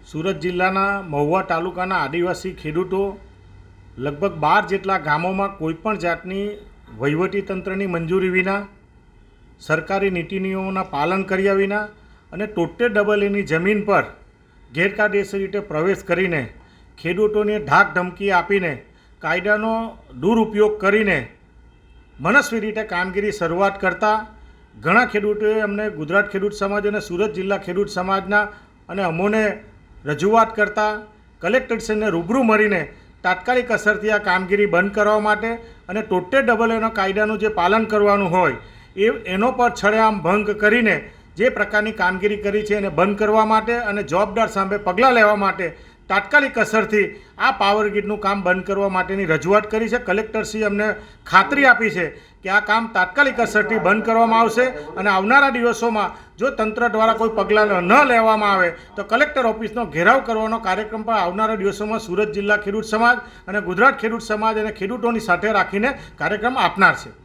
સુરત જિલ્લાના મહુવા તાલુકાના આદિવાસી ખેડૂતો લગભગ 12 જેટલા ગામોમાં કોઈપણ જાતની વહીવટીતંત્રની મંજૂરી વિના, સરકારી નીતિ નિયમોના પાલન કર્યા વિના અને ટોટે ડબલ એની જમીન પર ગેરકાયદેસર રીતે પ્રવેશ કરીને, ખેડૂતોને ધાક ધમકી આપીને, કાયદાનો દુરુપયોગ કરીને મનસ્વી રીતે કામગીરી શરૂઆત કરતા ઘણા ખેડૂતોએ અમને ગુજરાત ખેડૂત સમાજ અને સુરત જિલ્લા ખેડૂત સમાજના અને અમોને રજૂઆત કરતા કલેક્ટરશ્રીને રૂબરૂ મળીને તાત્કાલિક અસરથી આ કામગીરી બંધ કરવા માટે અને ટોટે ડબલ એનો કાયદાનું જે પાલન કરવાનું હોય એનો પર છળેઆમ ભંગ કરીને જે પ્રકારની કામગીરી કરી છે એને બંધ કરવા માટે અને જવાબદાર સામે પગલાં લેવા માટે તાત્કાલિક અસરથી આ પાવર ગ્રીડનું કામ બંધ કરવા માટેની રજૂઆત કરી છે. કલેક્ટરશ્રી અમને ખાતરી આપી છે કે આ કામ તાત્કાલિક અસરથી બંધ કરવામાં આવશે અને આવનારા દિવસોમાં જો તંત્ર દ્વારા કોઈ પગલાં ન લેવામાં આવે તો કલેક્ટર ઓફિસનો ઘેરાવ કરવાનો કાર્યક્રમ પણ આવનારા દિવસોમાં સુરત જિલ્લા ખેડૂત સમાજ અને ગુજરાત ખેડૂત સમાજ અને ખેડૂતોની સાથે રાખીને કાર્યક્રમ આપનાર છે.